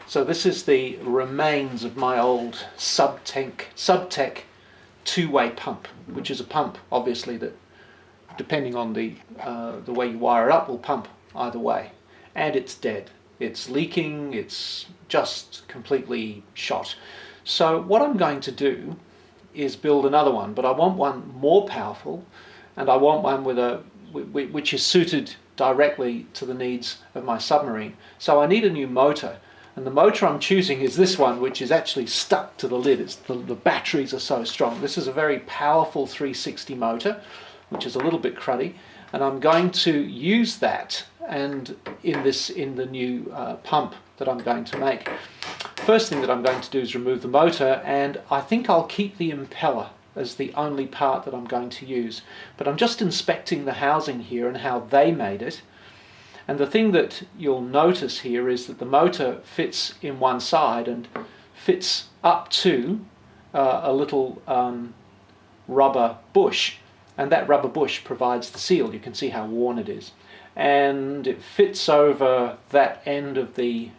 So this is the remains of my old Subtech two-way pump, which is a pump obviously that, depending on the way you wire it up, will pump either way. And it's dead. It's leaking, it's just completely shot. So what I'm going to do is build another one, but I want one more powerful, and I want one which is suited directly to the needs of my submarine. So I need a new motor, and the motor I'm choosing is this one, which is actually stuck to the lid. The batteries are so strong. This is a very powerful 360 motor, which is a little bit cruddy, and I'm going to use that and in the new pump that I'm going to make. First thing that I'm going to do is remove the motor, and I think I'll keep the impeller as the only part that I'm going to use. But I'm just inspecting the housing here and how they made it. And the thing that you'll notice here is that the motor fits in one side and fits up to a little rubber bush. And that rubber bush provides the seal. You can see how worn it is. And it fits over that end of the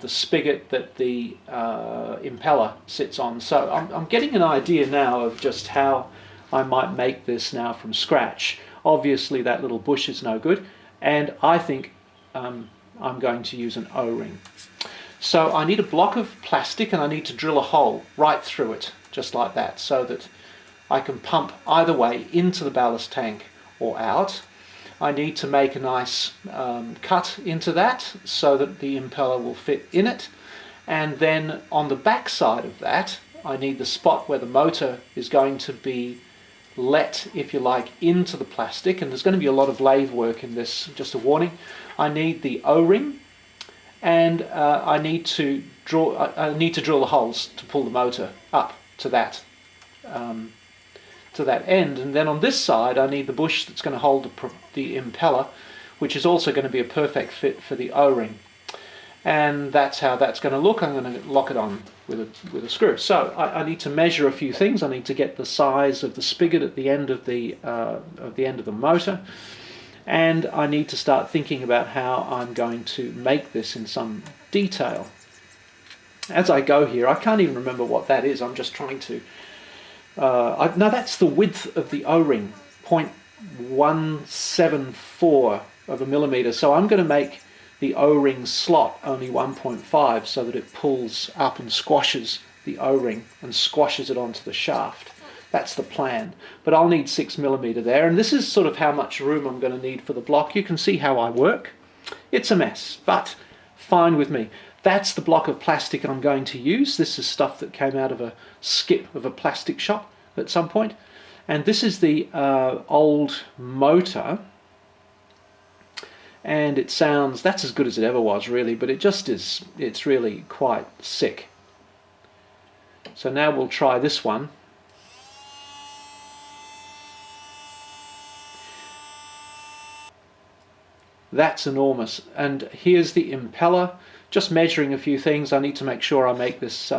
spigot that the impeller sits on. So I'm getting an idea now of just how I might make this now from scratch. Obviously that little bush is no good, and I think I'm going to use an O-ring. So I need a block of plastic, and I need to drill a hole right through it, just like that, so that I can pump either way into the ballast tank or out. I need to make a nice cut into that so that the impeller will fit in it, and then on the back side of that I need the spot where the motor is going to be let, if you like, into the plastic, and there's going to be a lot of lathe work in this, just a warning. I need the O-ring, and I need to drill the holes to pull the motor up to that end, and then on this side I need the bush that's going to hold the impeller, which is also going to be a perfect fit for the O-ring. And that's how that's going to look. I'm going to lock it on with a screw. So I need to measure a few things. I need to get the size of the spigot at the end of the motor, and I need to start thinking about how I'm going to make this in some detail. As I go here, I can't even remember what that is. I'm just trying to. No, that's the width of the O-ring, 0.174 of a millimeter. So I'm going to make the O-ring slot only 1.5 so that it pulls up and squashes the O-ring and squashes it onto the shaft. That's the plan. But I'll need 6 millimeter there, and this is sort of how much room I'm going to need for the block. You can see how I work. It's a mess, but fine with me. That's the block of plastic I'm going to use. This is stuff that came out of a skip of a plastic shop at some point. And this is the old motor. And it sounds, that's as good as it ever was really, but it just is, it's really quite sick. So now we'll try this one. That's enormous. And here's the impeller. Just measuring a few things. I need to make sure I make this,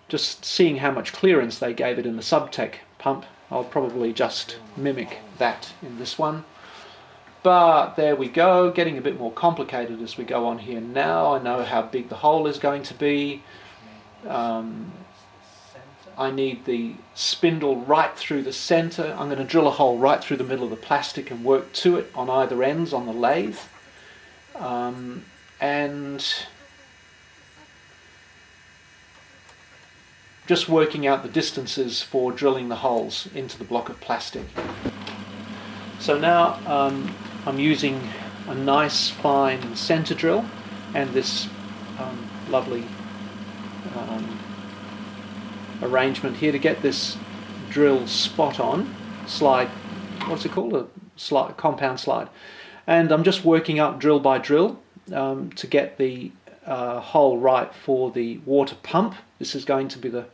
just seeing how much clearance they gave it in the Subtech pump. I'll probably just mimic that in this one. But there we go, getting a bit more complicated as we go on here now. I know how big the hole is going to be. I need the spindle right through the center. I'm going to drill a hole right through the middle of the plastic and work to it on either ends on the lathe. And just working out the distances for drilling the holes into the block of plastic. So now I'm using a nice fine center drill and this lovely arrangement here to get this drill spot on. Slide, what's it called? A compound slide. And I'm just working up drill by drill to get the hole right for the water pump. This is going to be the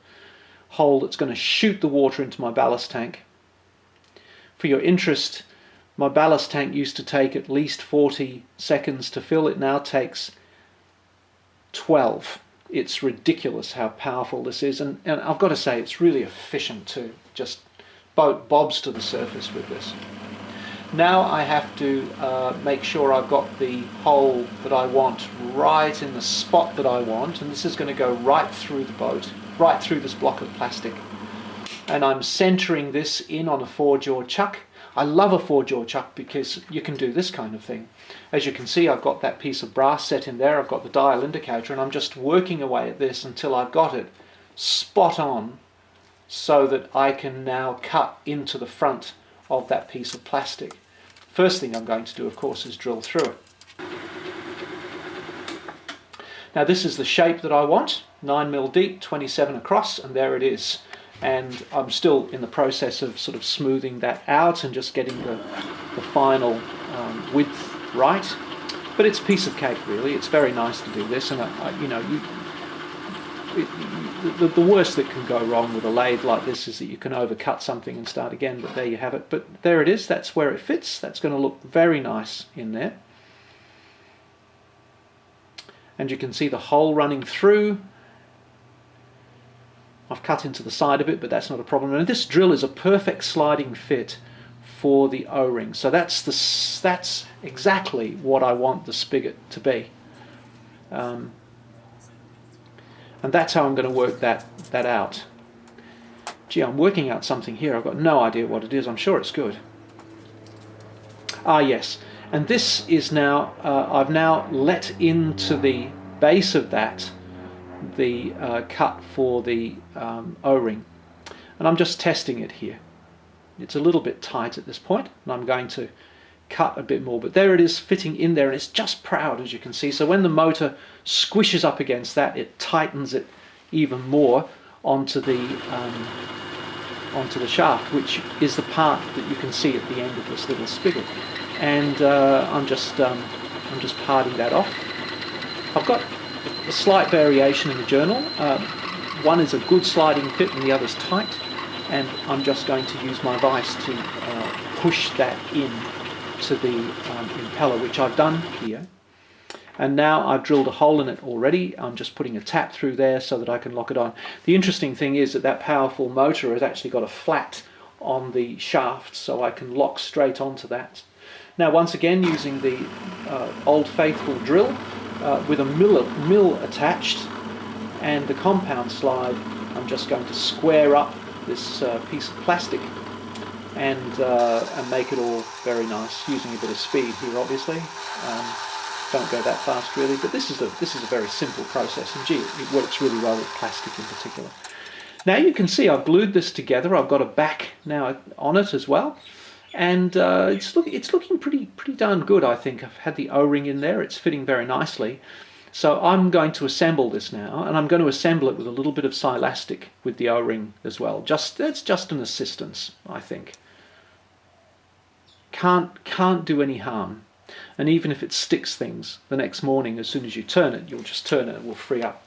hole that's going to shoot the water into my ballast tank. For your interest, my ballast tank used to take at least 40 seconds to fill. It now takes 12. It's ridiculous how powerful this is, and I've got to say it's really efficient too. Just bobs to the surface with this. Now I have to make sure I've got the hole that I want right in the spot that I want, and this is going to go right through the boat, right through this block of plastic. And I'm centering this in on a 4-jaw chuck. I love a 4-jaw chuck because you can do this kind of thing. As you can see, I've got that piece of brass set in there, I've got the dial indicator, and I'm just working away at this until I've got it spot on, so that I can now cut into the front of that piece of plastic. First thing I'm going to do, of course, is drill through it. Now this is the shape that I want, 9mm deep, 27 across, and there it is. And I'm still in the process of sort of smoothing that out and just getting the final width right. But it's a piece of cake, really. It's very nice to do this, and the worst that can go wrong with a lathe like this is that you can overcut something and start again, but there you have it. But there it is, that's where it fits. That's going to look very nice in there. And you can see the hole running through. I've cut into the side of it, but that's not a problem. And this drill is a perfect sliding fit for the O-ring. So that's exactly what I want the spigot to be. And that's how I'm going to work that out. Gee, I'm working out something here. I've got no idea what it is. I'm sure it's good. Ah, yes. And this is now, I've now let into the base of that the cut for the O-ring. And I'm just testing it here. It's a little bit tight at this point, and I'm going to cut a bit more, but there it is fitting in there, and it's just proud, as you can see. So when the motor squishes up against that, it tightens it even more onto the shaft, which is the part that you can see at the end of this little spigot. And I'm just parting that off. I've got a slight variation in the journal. One is a good sliding fit and the other's tight, and I'm just going to use my vise to push that in to the impeller, which I've done here. And now I've drilled a hole in it already. I'm just putting a tap through there so that I can lock it on. The interesting thing is that that powerful motor has actually got a flat on the shaft, so I can lock straight onto that. Now once again, using the old faithful drill with a mill attached and the compound slide, I'm just going to square up this piece of plastic and make it all very nice, using a bit of speed here, obviously. Don't go that fast really, but this is a very simple process, and gee, it works really well with plastic in particular. Now you can see I've glued this together. I've got a back now on it as well, and it's looking pretty darn good, I think. I've had the O-ring in there. It's fitting very nicely. So I'm going to assemble this now, and I'm going to assemble it with a little bit of silastic with the O-ring as well. That's just an assistance, I think. Can't do any harm. And even if it sticks things, the next morning, as soon as you turn it, you'll just turn it and it will free up.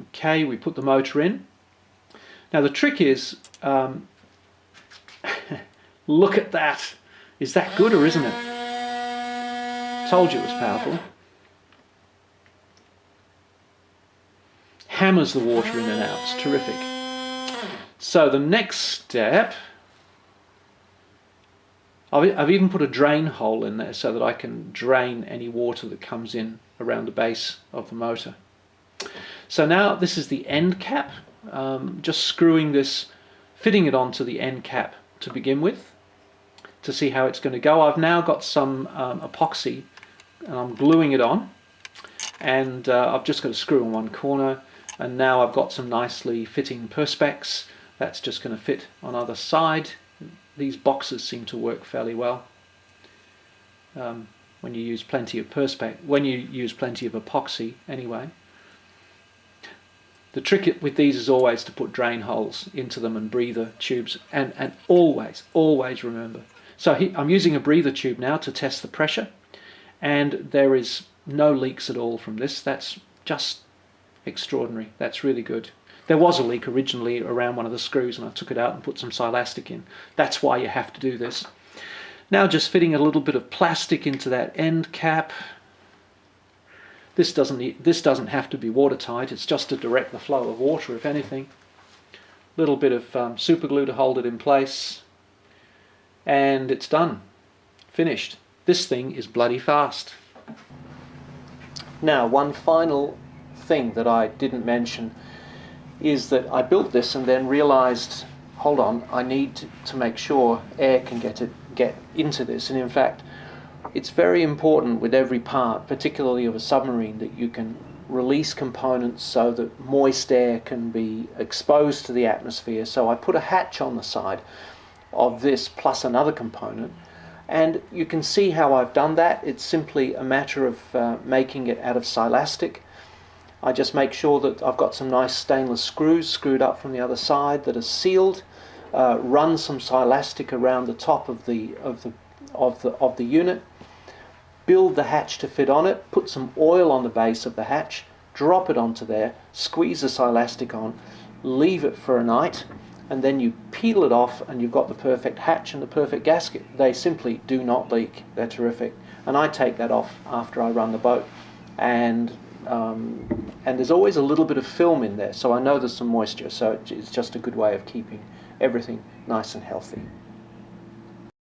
Okay, we put the motor in. Now the trick is, look at that. Is that good or isn't it? Told you it was powerful. Hammers the water in and out. It's terrific. So the next step, I've even put a drain hole in there so that I can drain any water that comes in around the base of the motor. So now this is the end cap. Just screwing this, fitting it onto the end cap to begin with, to see how it's going to go. I've now got some epoxy, and I'm gluing it on, and I've just got a screw in one corner, and now I've got some nicely fitting perspex. That's just going to fit on either side. These boxes seem to work fairly well when you use plenty of perspex, when you use plenty of epoxy anyway. The trick with these is always to put drain holes into them and breather tubes, and always remember. So I'm using a breather tube now to test the pressure, and there is no leaks at all from this. That's just extraordinary. That's really good. There was a leak originally around one of the screws, and I took it out and put some silastic in. That's why you have to do this. Now just fitting a little bit of plastic into that end cap. This doesn't have to be watertight. It's just to direct the flow of water, if anything. A little bit of super glue to hold it in place. and it's done, finished. This thing is bloody fast. Now, one final thing that I didn't mention is that I built this and then realized, hold on, I need to make sure air can get into this. And in fact, it's very important with every part, particularly of a submarine, that you can release components so that moist air can be exposed to the atmosphere. So I put a hatch on the side of this plus another component, and you can see how I've done that. It's simply a matter of making it out of silastic. I just make sure that I've got some nice stainless screws screwed up from the other side that are sealed, run some silastic around the top of the unit, build the hatch to fit on it, put some oil on the base of the hatch, drop it onto there, squeeze the silastic on, leave it for a night, and then you peel it off and you've got the perfect hatch and the perfect gasket. They simply do not leak. They're terrific. And I take that off after I run the boat. And there's always a little bit of film in there, so I know there's some moisture, so it's just a good way of keeping everything nice and healthy.